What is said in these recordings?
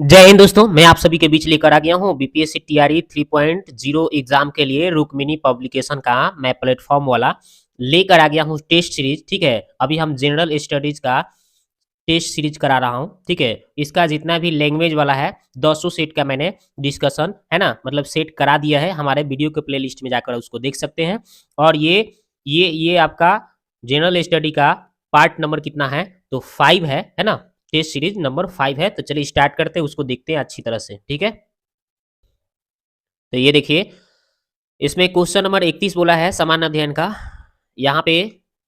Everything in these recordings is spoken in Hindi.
जय हिंद दोस्तों, मैं आप सभी के बीच लेकर आ गया हूँ बीपीएससी टीआरई 3.0 एग्जाम के लिए रुक्मिनी पब्लिकेशन का मैं प्लेटफॉर्म वाला लेकर आ गया हूँ टेस्ट सीरीज। ठीक है, अभी हम जनरल स्टडीज का टेस्ट सीरीज करा रहा हूँ। ठीक है, इसका जितना भी लैंग्वेज वाला है 200 सेट का मैंने डिस्कशन है ना, मतलब सेट करा दिया है। हमारे वीडियो के प्ले लिस्ट में जाकर उसको देख सकते हैं। और ये आपका जनरल स्टडी का पार्ट नंबर कितना है, तो 5 है ना। टेस्ट सीरीज नंबर 5 है। तो चलिए स्टार्ट करते हैं, उसको देखते हैं अच्छी तरह से। ठीक है, तो ये देखिए, इसमें क्वेश्चन नंबर 31 बोला है सामान्य अध्ययन का। यहाँ पे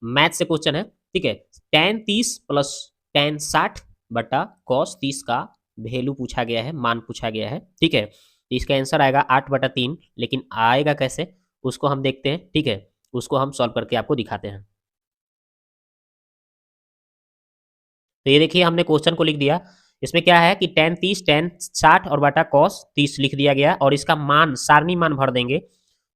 मैथ से क्वेश्चन है। ठीक है, tan 30 प्लस tan 60 बटा cos 30 का वैल्यू पूछा गया है, मान पूछा गया है। ठीक है, तो इसका आंसर आएगा 8/3, लेकिन आएगा कैसे उसको हम देखते हैं। ठीक है, उसको हम सॉल्व करके आपको दिखाते हैं। तो ये देखिए, हमने क्वेश्चन को लिख दिया। इसमें क्या है कि tan 30 tan 60 और बटा cos 30 लिख दिया गया, और इसका मान सारणी मान भर देंगे।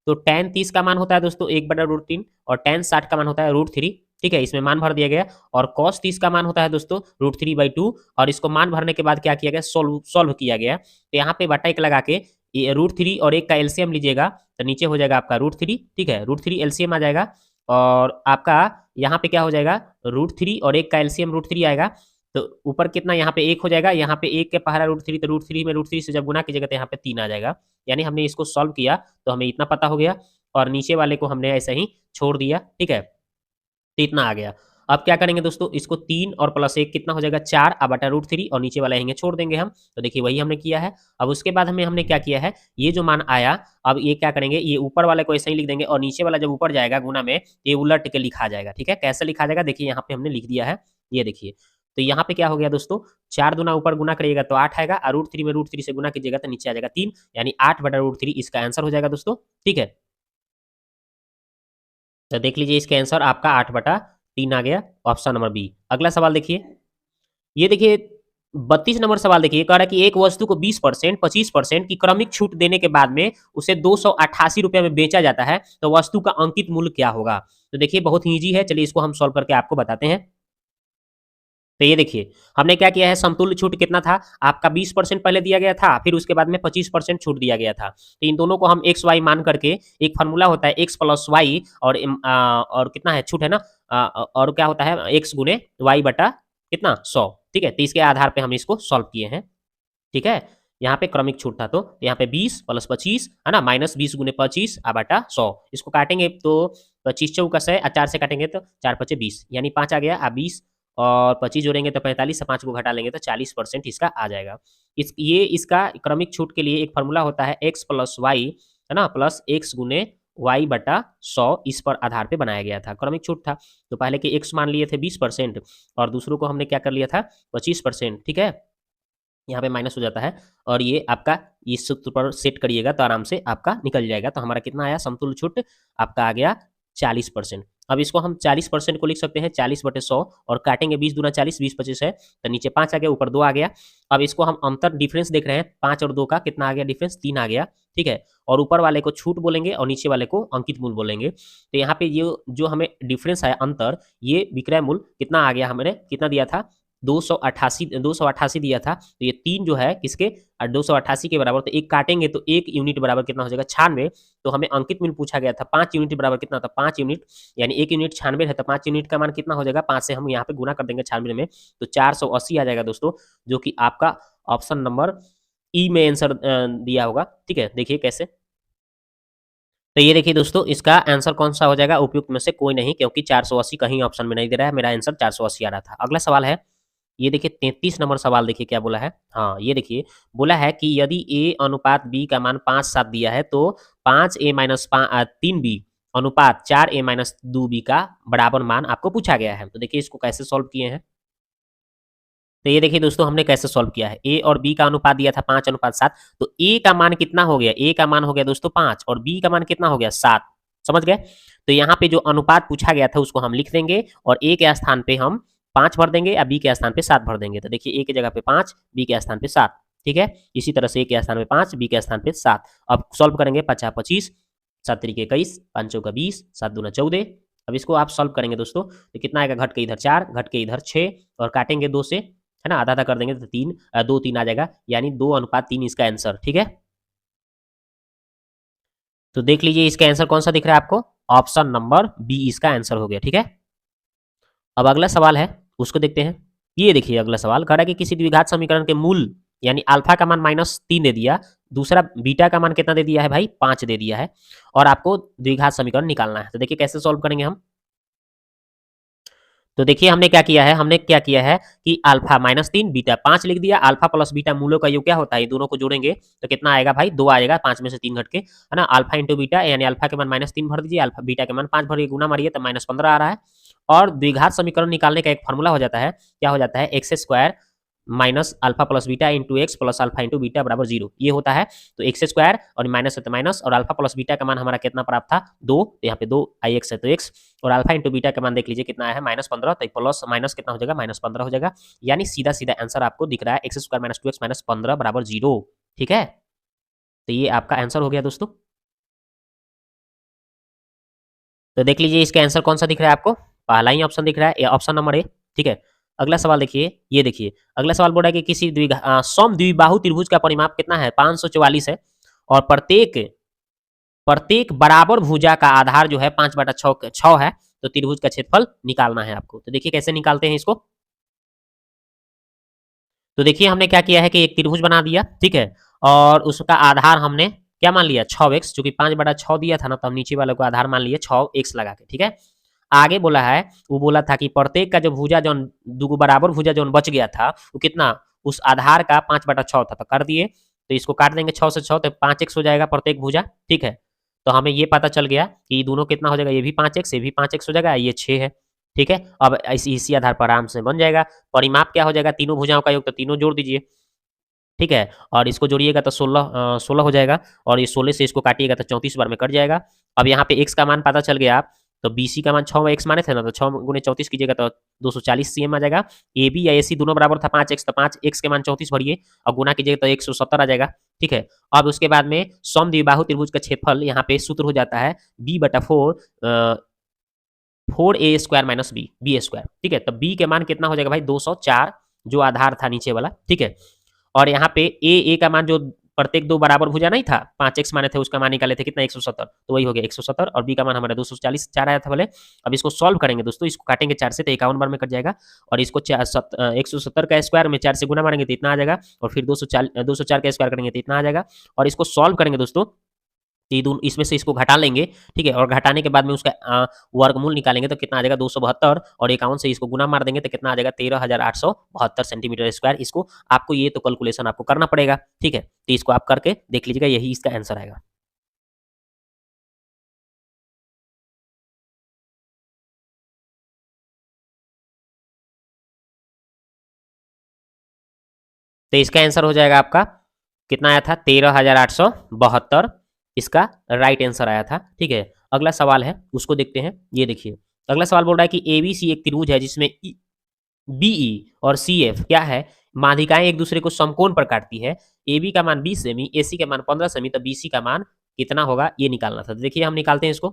तो tan 30 का मान होता है दोस्तों 1/√3, और tan 60 का मान होता है √3। ठीक है, इसमें मान भर दिया गया। और cos 30 का मान होता है दोस्तों √3/2, और इसको मान भरने के बाद क्या किया गया, सॉल्व किया गया। तो यहाँ पे बटा 1 लगा के ये √3 और 1 का एलसीएम लीजिएगा, तो नीचे हो जाएगा आपका √3। ठीक है, √3 एलसीएम आ जाएगा, और आपका यहाँ पे क्या हो जाएगा, √3 और 1 का एलसीएम √3 आएगा। तो ऊपर कितना, यहाँ पे 1 हो जाएगा, यहाँ पे 1 के पहला √3, तो √3 में √3 से जब गुना कीजिएगा तो यहाँ पे 3 आ जाएगा। यानी हमने इसको सॉल्व किया तो हमें इतना पता हो गया, और नीचे वाले को हमने ऐसे ही छोड़ दिया। ठीक है, तो इतना आ गया। अब क्या करेंगे दोस्तों, इसको 3 और प्लस 1 कितना हो जाएगा, 4 अब बटा √3, और नीचे वाला यहीं छोड़ देंगे हम। तो देखिए वही हमने किया है। अब उसके बाद हमने क्या किया है, ये जो मान आया, अब ये क्या करेंगे, ये ऊपर वाले को ऐसे ही लिख देंगे, और नीचे वाला जब ऊपर जाएगा गुना में, ये उलट के लिखा जाएगा। ठीक है, कैसे लिखा जाएगा, देखिए यहाँ पे हमने लिख दिया है, ये देखिए। तो यहाँ पे क्या हो गया दोस्तों, 4 दूना ऊपर गुना करिएगा तो 8 आएगा, और √3 में √3 से गुना कीजिएगा तो नीचे आ जाएगा 3, यानी 8/√3 इसका आंसर हो जाएगा दोस्तों। ठीक है, तो देख लीजिए इसका आंसर आपका 8/3 आ गया, ऑप्शन नंबर बी। अगला सवाल देखिए, ये देखिए 32 नंबर सवाल देखिए, कह रहा है कि एक वस्तु को 20% 25% की क्रमिक छूट देने के बाद में उसे 288 रुपये में बेचा जाता है, तो वस्तु का अंकित मूल्य क्या होगा। तो देखिए बहुत ही ईजी है, चलिए इसको हम सॉल्व करके आपको बताते हैं। तो ये देखिए, हमने क्या किया है, समतुल्य छूट कितना था आपका, 20% पहले दिया गया था, फिर उसके बाद में 25% छूट दिया गया था। तो इन दोनों को हम एक्स वाई मान करके, एक फार्मूला होता है x प्लस वाई, और कितना है छूट है ना, और क्या होता है x गुने वाई बटा कितना 100। ठीक है, तो इसके आधार पे हम इसको सॉल्व किए हैं। ठीक है, यहाँ पे क्रमिक छूट था, तो यहाँ पे 20 प्लस 25 है ना, माइनस 20 गुने 25 बटा 100। इसको काटेंगे तो 25 चौका 100, 4 से काटेंगे तो 4 पचे 20, यानी 5 आ गया, 20 और 25 जोड़ेंगे तो 45 से 5 को घटा लेंगे तो 40% इसका आ जाएगा। ये इसका क्रमिक छूट के लिए एक फार्मूला होता है x प्लस वाई है ना, प्लस x गुने वाई बटा 100, इस पर आधार पे बनाया गया था, क्रमिक छूट था। तो पहले के x मान लिए थे 20%, और दूसरों को हमने क्या कर लिया था 25%। ठीक है, यहाँ पे माइनस हो जाता है, और ये आपका इस सूत्र पर सेट करिएगा तो आराम से आपका निकल जाएगा। तो हमारा कितना आया, समतुल्य छूट आपका आ गया 40%। अब इसको हम 40% को लिख सकते हैं 40/100, और काटेंगे 20 दूना 40, 20 25 है, तो नीचे 5 आ गया, ऊपर 2 आ गया। अब इसको हम अंतर डिफरेंस देख रहे हैं, 5 और 2 का कितना आ गया डिफरेंस, 3 आ गया। ठीक है, और ऊपर वाले को छूट बोलेंगे और नीचे वाले को अंकित मूल्य बोलेंगे। तो यहाँ पे ये जो हमें डिफरेंस है अंतर, ये विक्रय मूल्य कितना आ गया, हमने कितना दिया था 288 दिया था। तो ये 3 जो है किसके 288 के बराबर, तो एक काटेंगे तो 1 यूनिट बराबर कितना हो जाएगा 96। तो हमें अंकित मूल्य पूछा गया था 5 यूनिट बराबर कितना था 5 यूनिट, यानी 1 यूनिट 96 है, तो 5 यूनिट का मान कितना हो जाएगा, 5 से हम यहाँ पे गुना कर देंगे 96 में, तो 480 आ जाएगा दोस्तों, जो कि आपका ऑप्शन नंबर ई में आंसर दिया होगा। ठीक है, देखिए कैसे। तो ये देखिए दोस्तों, इसका आंसर कौन सा हो जाएगा, उपयुक्त में से कोई नहीं, क्योंकि 480 कहीं ऑप्शन में नहीं दे रहा है, मेरा आंसर 480 आ रहा था। अगला सवाल है, ये देखिए 33 नंबर सवाल देखिए क्या बोला है। हाँ, ये देखिए बोला है कि यदि a अनुपात b का मान 5-7 दिया है, तो 5a माइनस 3b अनुपात 4a माइनस 2b का बराबर मान आपको पूछा गया है। तो देखिए इसको कैसे सॉल्व किए हैं। तो ये देखिए दोस्तों, हमने कैसे सॉल्व किया है, a और b का अनुपात दिया था 5:7, तो a का मान कितना हो गया, a का मान हो गया दोस्तों 5, और b का मान कितना हो गया 7। समझ गए। तो यहाँ पे जो अनुपात पूछा गया था उसको हम लिख देंगे, और a के स्थान पे हम 5 भर देंगे, या b के स्थान पे 7 भर देंगे। तो देखिए a की जगह पे 5, b के स्थान पे 7। ठीक है, इसी तरह से a के स्थान पे 5, b के स्थान पे 7। अब सॉल्व करेंगे, 50 25, 7 3 21, 5 चौका 20, 7 दूना 14। अब इसको आप सॉल्व करेंगे दोस्तों, तो कितना आएगा, घट के इधर 4, घट के इधर 6, और काटेंगे 2 से, है ना, आधा आधा कर देंगे तो 2 3 आ जाएगा, यानी 2:3 इसका आंसर। ठीक है, तो देख लीजिए इसका आंसर कौन सा दिख रहा है आपको, ऑप्शन नंबर बी इसका आंसर हो गया। ठीक है, अब अगला सवाल है उसको देखते हैं। ये देखिए अगला सवाल कह रहा है कि किसी द्विघात समीकरण के मूल यानी अल्फा का मान -3 दे दिया, दूसरा बीटा का मान कितना दे दिया है भाई, 5 दे दिया है, और आपको द्विघात समीकरण निकालना है। तो देखिए कैसे सॉल्व करेंगे हम। तो देखिए हमने क्या किया है, कि अल्फा -3 बीटा 5 लिख दिया। अल्फा प्लस बीटा मूलों का योग क्या होता है, दोनों को जोड़ेंगे तो कितना आएगा भाई, 2 आएगा, 5 में से 3 घट के, है ना। अल्फा इंटू बीटा यानी अल्फा के मान -3 भर दीजिए, अल्फा बीटा के मान 5 भरिए, गुना मारिए तो -15 आ रहा है। और द्विघात समीकरण निकालने का एक फॉर्मूला हो जाता है, क्या हो जाता है, x square minus alpha plus beta into x plus alpha into beta बराबर 0, ये होता है। तो एक्स स्क्वायर और माइनस है तो माइनस, और अल्फा प्लस बीटा का मान हमारा कितना प्राप्त था, 2, तो यहाँ पे 2 आई एक्स है तो एक्स, और अल्फा इंटू बीटा का मान देख लीजिए कितना है, -15, तो प्लस माइनस कितना हो जाएगा, -15 हो जाएगा। यानी सीधा सीधा आंसर आपको दिख रहा है x square minus 2x minus 15 बराबर 0। ठीक है, तो ये आपका आंसर हो गया दोस्तों। तो देख लीजिए इसका आंसर कौन सा दिख रहा है आपको, पहला ही ऑप्शन दिख रहा है, ऑप्शन नंबर ए। ठीक है, अगला सवाल देखिए, ये देखिए अगला सवाल बोल रहा है कि किसी सम द्विबाहु त्रिभुज का परिमाप कितना है, 544 है, और प्रत्येक प्रत्येक बराबर भुजा का आधार जो है 5/6 है, तो त्रिभुज का क्षेत्रफल निकालना है आपको। तो देखिए कैसे निकालते हैं इसको। तो देखिए हमने क्या किया है कि एक त्रिभुज बना दिया, ठीक है, और उसका आधार हमने क्या मान लिया, 6x, चूंकि 5/6 दिया था ना, तो हम नीचे वाले को आधार मान लिए 6x लगा के। ठीक है, आगे बोला है, वो बोला था कि प्रत्येक का जो भुजा जो दो बराबर भुजा जो बच गया था वो कितना, उस आधार का 5/6 था, तो कर दिए। तो इसको काट देंगे 6 से 6, तो 5x हो जाएगा प्रत्येक भुजा। ठीक है, तो हमें ये पता चल गया कि ये दोनों कितना हो जाएगा, ये भी 5x, ये भी 5x हो जाएगा, ये 6 है। ठीक है, अब इसी आधार पर आराम से बन जाएगा। परिमाप क्या हो जाएगा, तीनों भुजाओं का योग, तो तीनों जोड़ दीजिए। ठीक है, और इसको जोड़िएगा तो 16 हो जाएगा, और ये 16 से इसको काटिएगा तो 34 बार में कट जाएगा। अब यहाँ पे x का मान पता चल गया आप, तो BC का मान 6 x माने थे ना, तो 6 गुने 34 कीजिएगा तो 240 cm आ जाएगा। AB या AC दोनों बराबर था 5x, तो 5x के मान 34 भरिए और गुना कीजिएगा तो 170 आ जाएगा। ठीक है, अब उसके बाद में सम द्विबाहु त्रिभुज का क्षेत्रफल यहाँ पे सूत्र हो जाता है b/4 4a square minus B square. ठीक है, तो b के मान कितना हो जाएगा भाई, 204, जो आधार था नीचे वाला। ठीक है, और यहाँ पे ए का मान जो प्रत्येक दो बराबर भुजा नहीं था, 5x माने थे, उसका मान निकाले थे कितना, 170, तो वही हो गया 170, और बी का मान हमारा 240, 4 आया था बोले। अब इसको सॉल्व करेंगे दोस्तों, इसको काटेंगे 4 से तो 51 बार में कट जाएगा, और इसको 170 का स्क्वायर में 4 से गुना मारेंगे तो इतना आ जाएगा, और फिर 204 का स्क्वायर करेंगे तो इतना आ जाएगा, और इसको सॉल्व करेंगे दोस्तों, इसमें से इसको घटा लेंगे। ठीक है, और घटाने के बाद में उसका वर्गमूल निकालेंगे तो कितना आ जाएगा, 272, और 51 से इसको गुना मार देंगे तो कितना आ जाएगा, 13,872 सेंटीमीटर स्क्वायर। इसको आपको ये तो कैलकुलेशन आपको करना पड़ेगा। ठीक है, तो इसको आप करके देख लीजिएगा, यही इसका आंसर आएगा। तो इसका आंसर हो जाएगा आपका, कितना आया था, 13,872, इसका राइट आंसर आया था। ठीक है, अगला सवाल है उसको देखते हैं। ये देखिए अगला सवाल बोल रहा है कि ABC एक त्रिभुज है जिसमें बीई और CF क्या है, माध्यिकाएं एक दूसरे को समकोण पर काटती है। AB का मान 20 सेमी, AC का मान 15 सेमी, तो BC का मान कितना होगा, ये निकालना था। तो देखिए हम निकालते हैं इसको।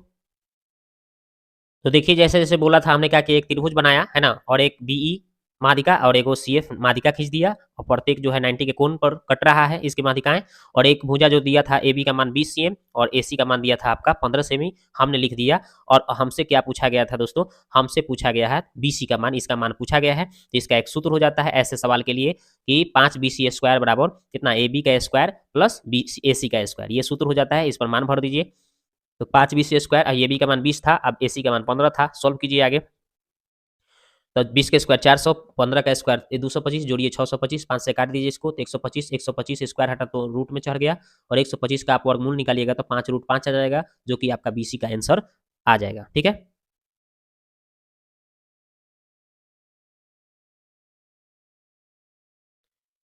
तो देखिए जैसे जैसे बोला था हमने क्या कि एक त्रिभुज बनाया है ना, और एक बीई माध्यिका और एक CF माध्यिका खींच दिया, और प्रत्येक जो है 90 के कोण पर कट रहा है इसकी माध्यिकाएं, और एक भुजा जो दिया था AB का मान 20 cm और AC का मान दिया था आपका 15 सेमी, हमने लिख दिया। और हमसे क्या पूछा गया था दोस्तों, हमसे पूछा गया है BC का मान, इसका मान पूछा गया है। तो इसका एक सूत्र हो जाता है ऐसे सवाल के लिए कि 5BC स्क्वायर बराबर कितना, AB का स्क्वायर प्लस AC का स्क्वायर, ये सूत्र हो जाता है। इस पर मान भर दीजिए, तो 5BC स्क्वायर, ये बी का मान 20 था, अब AC का मान 15 था। सॉल्व कीजिए आगे, तो 20 के स्क्वायर 400, 15 का स्क्वायर 225, जोड़िए 625, 5 से काट दीजिए इसको तो 125, 125 स्क्वायर हटा तो रूट में चढ़ गया, और 125 का आप वर्गमूल निकालिएगा तो 5√5 आ जाएगा, जो कि आपका BC का आंसर आ जाएगा। ठीक है,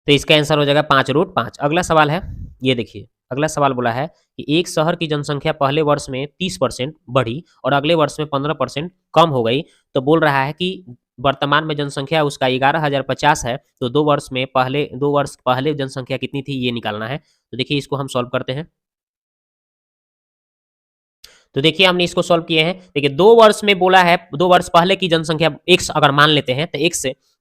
तो इसका आंसर हो जाएगा 5√5। अगला सवाल है, ये देखिए अगला सवाल बोला है कि एक शहर की जनसंख्या पहले वर्ष में 30% बढ़ी और अगले वर्ष में 15% कम हो गई, तो बोल रहा है कि वर्तमान में जनसंख्या उसका 11,050 है, तो 2 वर्ष पहले जनसंख्या कितनी थी, ये निकालना है। तो देखिए इसको हम सॉल्व करते हैं। तो देखिए हमने इसको सॉल्व किए हैं। देखिए 2 वर्ष में बोला है, 2 वर्ष पहले की जनसंख्या x अगर मान लेते हैं तो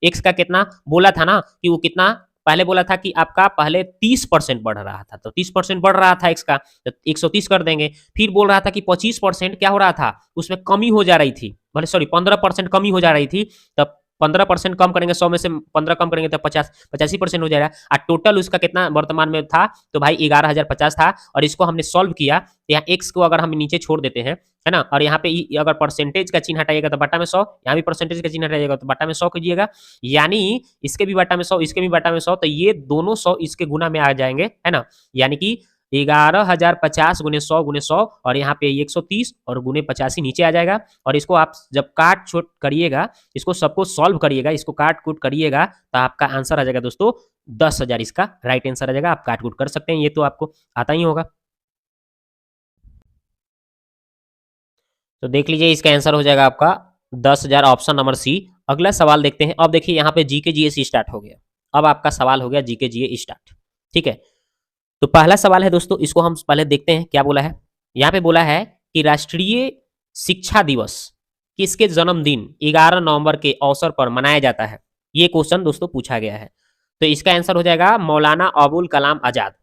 x का कितना बोला था ना कि वो कितना पहले बोला था कि आपका पहले 30% बढ़ रहा था, तो 30% बढ़ रहा था x का, तो 130 कर देंगे। फिर बोल रहा था कि 25% क्या हो रहा था, उसमें कमी हो जा रही थी, मतलब सॉरी 15% कमी हो जा रही थी, तब 15% कम करेंगे, 100 में से 15 कम करेंगे तो 85% हो जाएगा। और टोटल उसका कितना वर्तमान में था, तो भाई 11,050 था। और इसको हमने सॉल्व किया तो यहाँ x को अगर हम नीचे छोड़ देते हैं, है ना, और यहाँ पे अगर परसेंटेज का चिन्ह हटाइएगा तो बटा में 100, यहाँ भी परसेंटेज का चिन्ह हटाइएगा तो बटा में 100 कीजिएगा, यानी इसके भी बटा में 100, इसके भी बटा में 100, तो ये दोनों 100 इसके गुना में आ जाएंगे, है ना, यानी कि 11,050 गुने 100 गुने 100 और यहाँ पे 130 और गुने 85 नीचे आ जाएगा। और इसको आप जब काट छोट करिएगा, इसको सबको सॉल्व करिएगा, इसको काट कूट करिएगा, तो आपका आंसर आ जाएगा दोस्तों 10,000, इसका राइट आंसर आ जाएगा। आप काट कूट कर सकते हैं, ये तो आपको आता ही होगा। तो देख लीजिए इसका आंसर हो जाएगा आपका 10,000, ऑप्शन नंबर सी। अगला सवाल देखते हैं। अब देखिए यहाँ पे जीके जीएस स्टार्ट हो गया, अब आपका सवाल हो गया जीके जीए स्टार्ट, ठीक है। तो पहला सवाल है दोस्तों, इसको हम पहले देखते हैं क्या बोला है। यहाँ पे बोला है कि राष्ट्रीय शिक्षा दिवस किसके जन्मदिन 11 नवंबर के अवसर पर मनाया जाता है, ये क्वेश्चन दोस्तों पूछा गया है। तो इसका आंसर हो जाएगा मौलाना अबुल कलाम आजाद।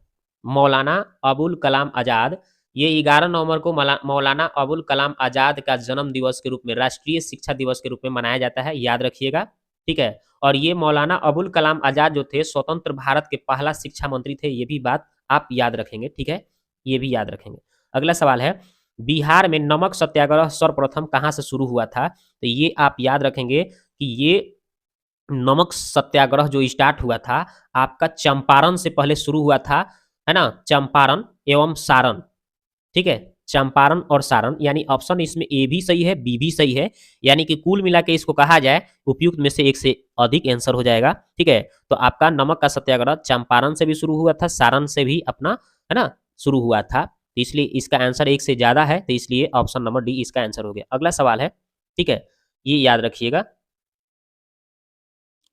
मौलाना अबुल कलाम आजाद, ये 11 नवंबर को मौलाना अबुल कलाम आजाद का जन्म दिवस के रूप में, राष्ट्रीय शिक्षा दिवस के रूप में मनाया जाता है, याद रखिएगा, ठीक है। और ये मौलाना अबुल कलाम आजाद जो थे स्वतंत्र भारत के पहला शिक्षा मंत्री थे, ये भी बात आप याद रखेंगे, ठीक है, ये भी याद रखेंगे। अगला सवाल है, बिहार में नमक सत्याग्रह सर्वप्रथम कहाँ से शुरू हुआ था, तो ये आप याद रखेंगे कि ये नमक सत्याग्रह जो स्टार्ट हुआ था आपका चंपारण से पहले शुरू हुआ था, है ना, चंपारण एवं सारण, ठीक है, चंपारण और सारण, यानी ऑप्शन इसमें ए भी सही है, बी भी सही है, यानी कि कुल मिला के इसको कहा जाए उपयुक्त में से एक से अधिक आंसर हो जाएगा, ठीक है। तो आपका नमक का सत्याग्रह चंपारण से भी शुरू हुआ था, सारण से भी अपना, है ना, शुरू हुआ था, तो इसलिए इसका आंसर एक से ज्यादा है, तो इसलिए ऑप्शन नंबर डी इसका आंसर हो गया। अगला सवाल है, ठीक है, ये याद रखिएगा।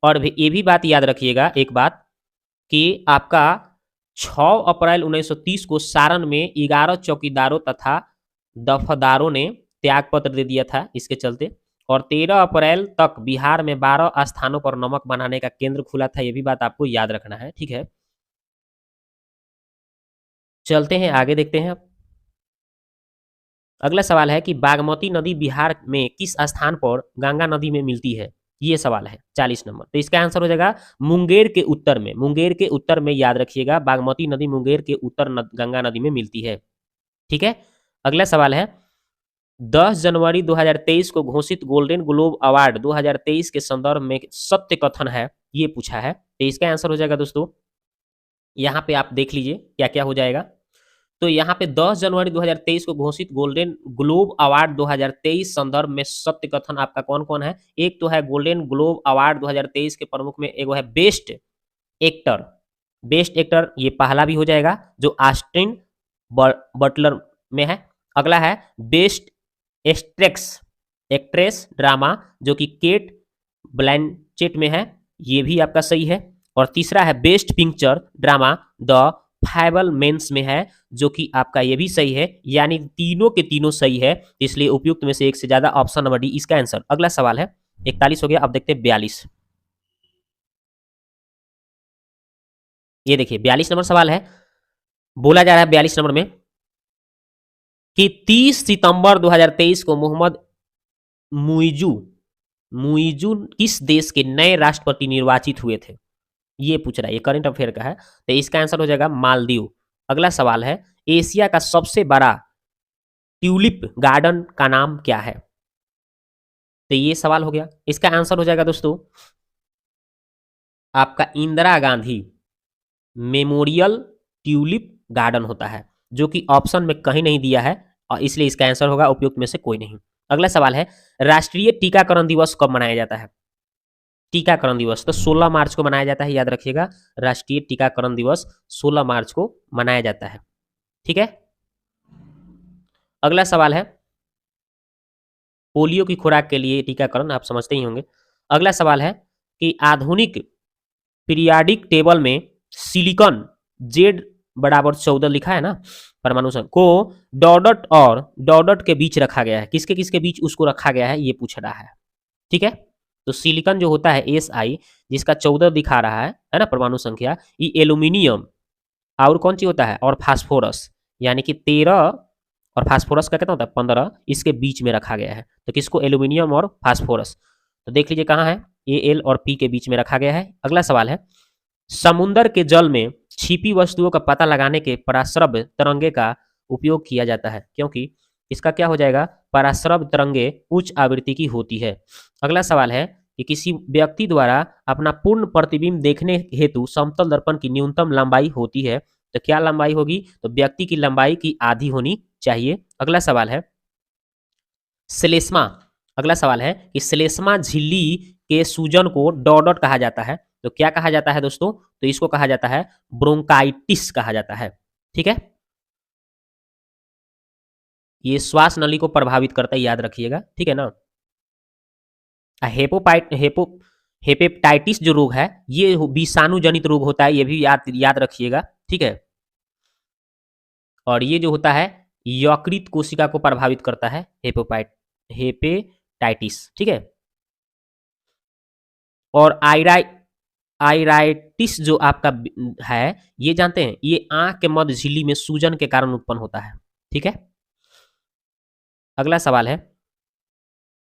और ये भी बात याद रखिएगा एक बात कि आपका 6 अप्रैल 1930 को सारण में 11 चौकीदारों तथा दफदारों ने त्याग पत्र दे दिया था इसके चलते। और 13 अप्रैल तक बिहार में 12 स्थानों पर नमक बनाने का केंद्र खुला था, ये भी बात आपको याद रखना है, ठीक है। चलते हैं आगे, देखते हैं अब। अगला सवाल है कि बागमती नदी बिहार में किस स्थान पर गंगा नदी में मिलती है, ये सवाल है 40 नंबर। तो इसका आंसर हो जाएगा मुंगेर के उत्तर में, मुंगेर के उत्तर में, याद रखिएगा, बागमती नदी मुंगेर के उत्तर गंगा नदी में मिलती है, ठीक है। अगला सवाल है, 10 जनवरी 2023 को घोषित गोल्डन ग्लोब अवार्ड 2023 के संदर्भ में सत्य कथन है, ये पूछा है। तो इसका आंसर हो जाएगा दोस्तों, यहाँ पे आप देख लीजिए क्या क्या हो जाएगा। तो यहाँ पे 10 जनवरी 2023 को घोषित गोल्डन ग्लोब अवार्ड 2023 संदर्भ में सत्य कथन आपका कौन कौन है। एक तो है गोल्डन ग्लोब अवार्ड 2023 के प्रमुख में एक है बेस्ट एक्टर, बेस्ट एक्टर ये पहला भी हो जाएगा जो ऑस्टिन बटलर में है। अगला है बेस्ट एक्ट्रेस ड्रामा जो कि केट ब्लैंचेट में है, ये भी आपका सही है। और तीसरा है बेस्ट पिक्चर ड्रामा द फाइबल मेंस में है, जो कि आपका ये भी सही है, यानी तीनों के तीनों सही है, इसलिए उपयुक्त में से एक से ज्यादा, ऑप्शन नंबर डी इसका आंसर। अगला सवाल है, 41 हो गया, अब देखते हैं 42। ये देखिए 42 नंबर सवाल है, बोला जा रहा है 42 नंबर में कि 30 सितंबर 2023 को मोहम्मद मुइजू मुइजू किस देश के नए राष्ट्रपति निर्वाचित हुए थे, ये पूछ रहा है, ये करंट अफेयर का है, तो इसका आंसर हो जाएगा मालदीव। अगला सवाल है, एशिया का सबसे बड़ा ट्यूलिप गार्डन का नाम क्या है, तो ये सवाल हो गया। इसका आंसर हो जाएगा दोस्तों आपका Indira Gandhi memorial tulip garden होता है, जो कि ऑप्शन में कहीं नहीं दिया है, और इसलिए इसका आंसर होगा उपयुक्त में से कोई नहीं। अगला सवाल है, राष्ट्रीय टीकाकरण दिवस कब मनाया जाता है, टीकाकरण दिवस तो 16 मार्च को मनाया जाता है, याद रखिएगा, राष्ट्रीय टीकाकरण दिवस 16 मार्च को मनाया जाता है, ठीक है। अगला सवाल है, पोलियो की खुराक के लिए टीकाकरण आप समझते ही होंगे। अगला सवाल है कि आधुनिक पीरियाडिक टेबल में सिलिकॉन जेड बराबर 14 लिखा है ना, परमाणु संख्या को डॉट और डॉट के बीच रखा गया है। किसके किसके बीच उसको रखा गया है ये पूछ रहा है। ठीक है, तो सिलिकॉन जो होता है Si, जिसका 14 दिखा रहा है ना परमाणु संख्या, ये एल्यूमिनियम और कौन सी होता है और फास्फोरस, यानी कि 13 और फास्फोरस का कितना होता है 15, इसके बीच में रखा गया है। तो किसको, एल्यूमिनियम और फास्फोरस। तो देख लीजिए कहाँ है, Al और P के बीच में रखा गया है। अगला सवाल है, समुद्र के जल में छिपी वस्तुओं का पता लगाने के पराश्रव्य तरंगे का उपयोग किया जाता है, क्योंकि इसका क्या हो जाएगा, पराश्रव्य तरंगे उच्च आवृत्ति की होती है। अगला सवाल है कि किसी व्यक्ति द्वारा अपना पूर्ण प्रतिबिंब देखने हेतु समतल दर्पण की न्यूनतम लंबाई होती है, तो क्या लंबाई होगी, तो व्यक्ति की लंबाई की आधी होनी चाहिए। अगला सवाल है श्लेष्मा, अगला सवाल है कि श्लेष्मा झिल्ली के सूजन को डॉट कहा जाता है, तो क्या कहा जाता है दोस्तों, तो इसको कहा जाता है ब्रोंकाइटिस कहा जाता है। ठीक है, ये श्वास नली को प्रभावित करता है, याद रखिएगा। ठीक है ना। हेपेटाइटिस जो रोग है ये विषाणु जनित रोग होता है, ये भी याद रखिएगा। ठीक है, और ये जो होता है यकृत कोशिका को प्रभावित करता है, हेपेटाइटिस। ठीक है, और आइराइटिस जो आपका है, ये जानते हैं, ये आंख के मध्य झिल्ली में सूजन के कारण उत्पन्न होता है। ठीक है, अगला सवाल है,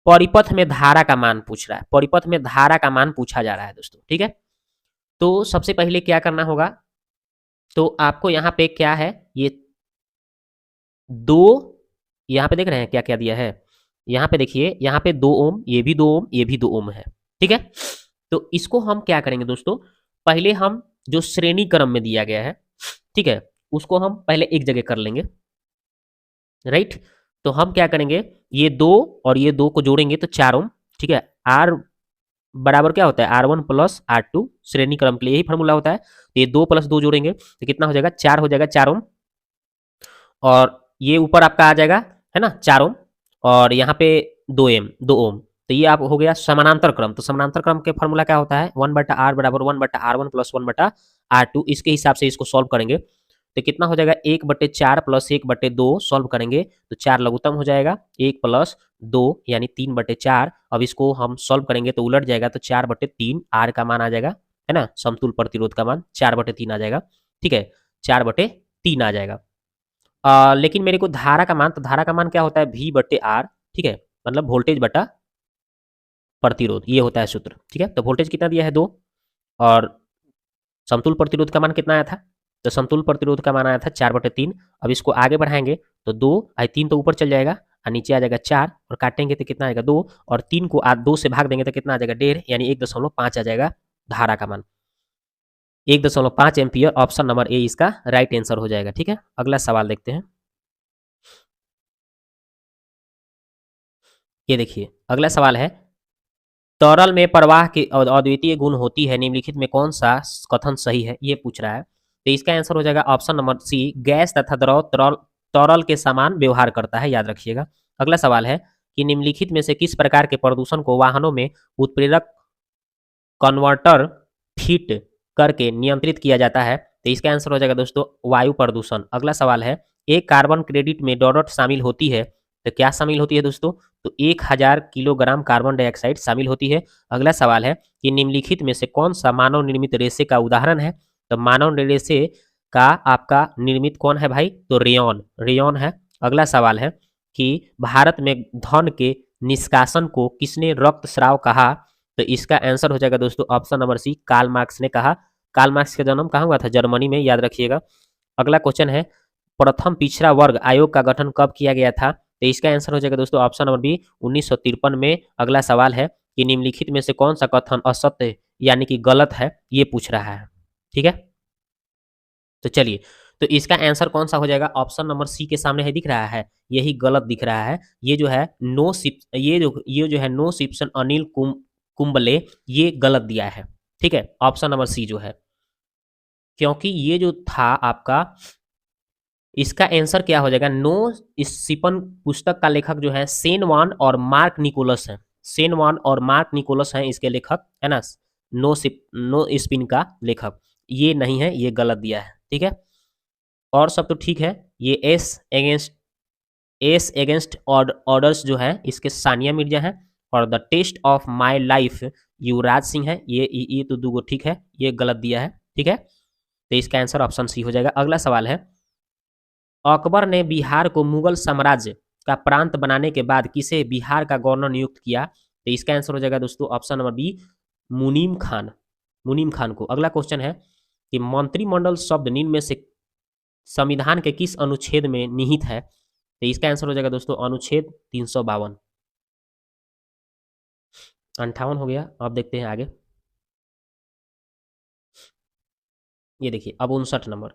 परिपथ में धारा का मान पूछ रहा है, परिपथ में धारा का मान पूछा जा रहा है दोस्तों। ठीक है, तो सबसे पहले क्या करना होगा, तो आपको यहाँ पे क्या है, ये 2, यहाँ पे देख रहे हैं क्या क्या दिया है, यहाँ पे देखिए, यहाँ पे 2 ओम, ये भी 2 ओम, ये भी 2 ओम है। ठीक है, तो इसको हम क्या करेंगे दोस्तों, पहले हम जो श्रेणी क्रम में दिया गया है, ठीक है, उसको हम पहले एक जगह कर लेंगे। राइट, तो हम क्या करेंगे, ये 2 और ये 2 को जोड़ेंगे तो 4 ओम। ठीक है, आर बराबर क्या होता है, R1 प्लस R2, श्रेणी क्रम के लिए यही फॉर्मूला होता है। तो ये 2 प्लस 2 जोड़ेंगे तो कितना हो जाएगा, 4 हो जाएगा, 4 ओम। और ये ऊपर आपका आ जाएगा, है ना, 4 ओम, और यहाँ पे 2 ओम। तो ये आप हो गया समानांतर क्रम। तो समानांतर क्रम के फॉर्मूला क्या होता है, 1/R बराबर 1/R1 प्लस 1/R2। इसके हिसाब से इसको सॉल्व करेंगे तो कितना हो जाएगा, 1/4 प्लस 1/2 सॉल्व करेंगे तो 4 लघुत्तम हो जाएगा, 1 प्लस 2 यानी 3/4। अब इसको हम सॉल्व करेंगे तो उलट जाएगा, तो 4/3 आर का मान आ जाएगा, है ना, समतुल प्रतिरोध का मान 4/3 आ जाएगा। ठीक है, 4/3 आ जाएगा। लेकिन मेरे को धारा का मान, तो धारा का मान क्या होता है, V/R। ठीक है, मतलब वोल्टेज बटा प्रतिरोध, ये होता है सूत्र। ठीक है, तो वोल्टेज कितना दिया है 2, और समतुल प्रतिरोध का मान कितना आया था, तो समतुल प्रतिरोध का मान आया था 4/3। अब इसको आगे बढ़ाएंगे तो 2 3 तो ऊपर चल जाएगा और नीचे आ जाएगा 4, और काटेंगे तो कितना आएगा 2, और 3 को 2 से भाग देंगे तो कितना आ जाएगा 1.5, यानी 1.5 आ जाएगा धारा का मान, 1.5 एम्पियर। ऑप्शन नंबर ए इसका राइट आंसर हो जाएगा। ठीक है, अगला सवाल देखते हैं। ये देखिए अगला सवाल है, तरल में प्रवाह की अद्वितीय गुण होती है, निम्नलिखित में कौन सा कथन सही है, ये पूछ रहा है। तो इसका आंसर हो जाएगा ऑप्शन नंबर सी, गैस तथा द्रव तरल के समान व्यवहार करता है, याद रखिएगा। अगला सवाल है कि निम्नलिखित में से किस प्रकार के प्रदूषण को वाहनों में उत्प्रेरक कन्वर्टर फिट करके नियंत्रित किया जाता है, तो इसका आंसर हो जाएगा दोस्तों वायु प्रदूषण। अगला सवाल है, एक कार्बन क्रेडिट में डॉट शामिल होती है, तो क्या शामिल होती है दोस्तों, तो 1000 किलोग्राम कार्बन डाइऑक्साइड शामिल होती है। अगला सवाल है कि निम्नलिखित में से कौन सा मानव निर्मित रेशे का उदाहरण है, तो मानव रेशे का आपका निर्मित कौन है भाई, तो रेयॉन है। अगला सवाल है कि भारत में धन के निष्कासन को किसने रक्तस्राव कहा, तो इसका आंसर हो जाएगा दोस्तों option number C, Karl Marx ने कहा। कार्ल मार्क्स का जन्म कहाँ हुआ था, जर्मनी में, याद रखिएगा। अगला क्वेश्चन है, प्रथम पिछड़ा वर्ग आयोग का गठन कब किया गया था, तो इसका आंसर हो जाएगा दोस्तों ऑप्शन नंबर बी, 1953 में। अगला सवाल है कि निम्नलिखित में से कौन सा कथन असत्य यानी कि गलत है, ये पूछ रहा है। ठीक है, तो चलिए, तो इसका आंसर कौन सा हो जाएगा, ऑप्शन नंबर सी के सामने है, दिख रहा है, यही गलत दिख रहा है। ये जो है ये जो है नो सिप्सन अनिल कुंबले, ये गलत दिया है। ठीक है, ऑप्शन नंबर सी जो है, क्योंकि ये जो था आपका, इसका आंसर क्या हो जाएगा, नो सिपन पुस्तक का लेखक जो है सेनवान और मार्क निकोलस है, सेनवान और मार्क निकोलस हैं इसके लेखक, है ना। नो स्पिन का लेखक ये नहीं है, ये गलत दिया है। ठीक है, और सब तो ठीक है। ये एस अगेंस्ट ऑर्डर्स जो है इसके सानिया मिर्जा है, और the test of my life Yuvraj Singh है। ये तो दूगो ठीक है, ये गलत दिया है, ठीक है। तो इसका आंसर ऑप्शन सी हो जाएगा। अगला सवाल है, अकबर ने बिहार को मुगल साम्राज्य का प्रांत बनाने के बाद किसे बिहार का गवर्नर नियुक्त किया? तो इसका आंसर हो जाएगा दोस्तों ऑप्शन नंबर बी, मुनीम खान। मुनीम खान को। अगला क्वेश्चन है कि मंत्रिमंडल शब्द निम्न में से संविधान के किस अनुच्छेद में निहित है? तो इसका आंसर हो जाएगा दोस्तों अनुच्छेद 352। 58 हो गया। अब देखते हैं आगे। ये देखिए अब 59 नंबर,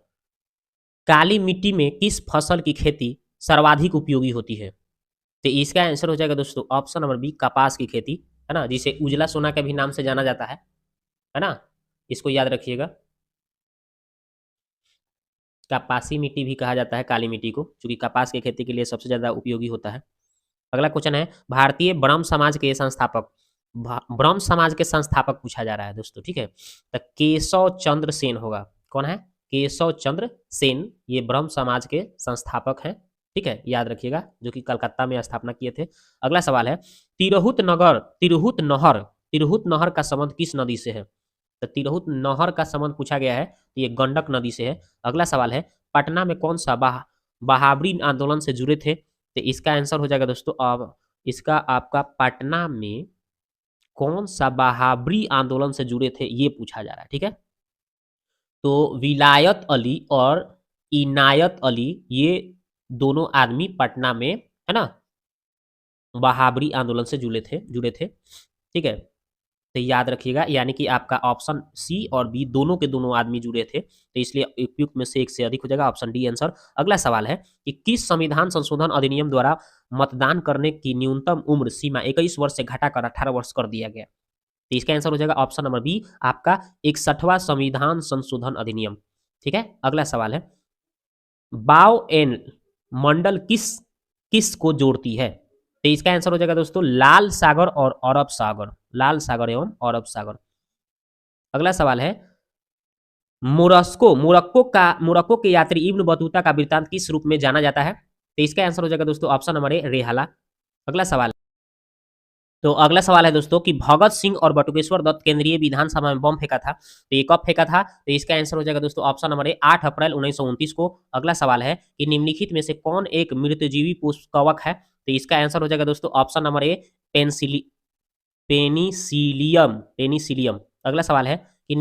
काली मिट्टी में किस फसल की खेती सर्वाधिक उपयोगी होती है? तो इसका आंसर हो जाएगा दोस्तों ऑप्शन नंबर बी, कपास की खेती, है ना, जिसे उजला सोना के भी नाम से जाना जाता है ना, इसको याद रखिएगा। कपासी मिट्टी भी कहा जाता है काली मिट्टी को, क्योंकि कपास की खेती के लिए सबसे ज्यादा उपयोगी होता है। अगला क्वेश्चन है, भारतीय ब्रह्म समाज के संस्थापक, ब्रह्म समाज के संस्थापक पूछा जा रहा है दोस्तों, ठीक है। तो केशव चंद्र सेन होगा। कौन है? केशव चंद्र सेन, ये ब्रह्म समाज के संस्थापक हैं, ठीक है, याद रखिएगा, जो कि कलकत्ता में स्थापना किए थे। अगला सवाल है, तिरहुत नहर का संबंध किस नदी से है? तो तिरहुत नहर का संबंध पूछा गया है, तो ये गंडक नदी से है। अगला सवाल है, पटना में कौन सा बहाबरी आंदोलन से जुड़े थे? तो इसका आंसर हो जाएगा दोस्तों, अब इसका आपका पटना में कौन सा बहाबरी आंदोलन से जुड़े थे ये पूछा जा रहा है, ठीक है। तो विलायत अली और इनायत अली, ये दोनों आदमी पटना में, है ना, बहाबरी आंदोलन से जुड़े थे, ठीक है। तो याद रखिएगा, यानी कि आपका ऑप्शन सी और बी दोनों के दोनों आदमी जुड़े थे, तो इसलिए उपयुक्त में से एक से अधिक हो जाएगा, ऑप्शन डी आंसर। अगला सवाल है कि किस संविधान संशोधन अधिनियम द्वारा मतदान करने की न्यूनतम उम्र सीमा 21 वर्ष से घटाकर 18 वर्ष कर दिया गया? तो इसका आंसर हो जाएगा ऑप्शन नंबर बी, आपका 61वां संविधान संशोधन अधिनियम, ठीक है। अगला सवाल है, बाव एन मंडल किस किस को जोड़ती है? तो इसका आंसर हो जाएगा दोस्तों लाल सागर और अरब सागर, लाल सागर एवं अरब सागर। अगला सवाल है, मोरक्को के यात्री इब्न बतूता का वृत्तांत किस रूप में जाना जाता है? तो इसका आंसर हो जाएगा दोस्तों ऑप्शन नंबर ए, रेहाला। अगला सवाल, तो अगला सवाल है दोस्तों कि भगत सिंह और बटुकेश्वर दत्त केंद्रीय विधानसभा में बम फेंका था, तो ये कब फेंका था? तो इसका आंसर हो जाएगा दोस्तों ऑप्शन नंबर ए, 8 अप्रैल 1929 को। अगला सवाल है कि निम्नलिखित में से कौन एक मृतजीवी पुष्पकवक है? तो इसका आंसर हो जाएगा दोस्तों ऑप्शन नंबर ए, पेनिसिलियम। अगला सवाल है कि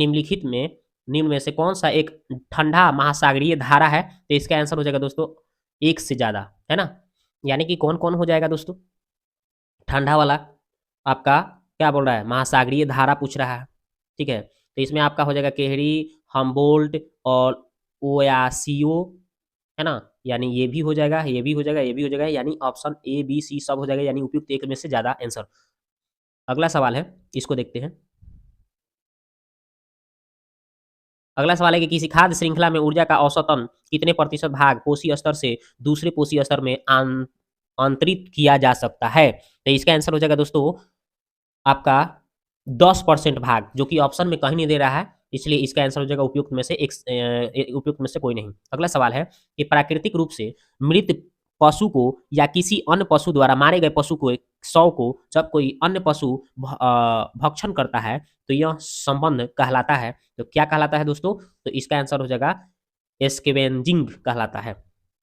निम्न में से कौन सा एक ठंडा महासागरीय धारा है? तो इसका आंसर हो जाएगा दोस्तों एक से ज्यादा, है ना, यानी कि कौन कौन हो जाएगा दोस्तों? ठंडा वाला आपका क्या बोल रहा है, महासागरीय धारा पूछ रहा है, ठीक है। तो इसमें आपका हो जाएगा केहरी, हम्बोल्ट और ओयासियो, है ना, यानी ये भी हो जाएगा, ये भी हो जाएगा, ये भी हो जाएगा, यानी ऑप्शन ए बी सी सब हो जाएगा, यानी उपयुक्त एक में से ज्यादा आंसर। अगला सवाल है, इसको देखते हैं। अगला सवाल है कि किसी खाद्य श्रृंखला में ऊर्जा का औसतन कितने प्रतिशत भाग कोशीय स्तर से दूसरे कोशीय स्तर में अंतरित किया जा सकता है? तो इसका आंसर हो जाएगा दोस्तों आपका 10% भाग, जो कि ऑप्शन में कहीं नहीं दे रहा है, इसलिए इसका आंसर हो जाएगा उपयुक्त में से उपयुक्त में से कोई नहीं। अगला सवाल है कि प्राकृतिक रूप से मृत पशु को या किसी अन्य पशु द्वारा मारे गए पशु को शव को जब कोई अन्य पशु भक्षण करता है तो यह संबंध कहलाता है, तो क्या कहलाता है दोस्तों? तो इसका आंसर हो जाएगा स्कैवेंजिंग कहलाता है,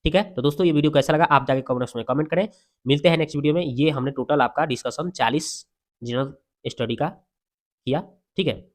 ठीक है। तो दोस्तों ये वीडियो कैसा लगा आप जाके कमेंट्स में कमेंट करें। मिलते हैं नेक्स्ट वीडियो में। ये हमने टोटल आपका डिस्कशन 40 जनरल स्टडी का किया, ठीक है।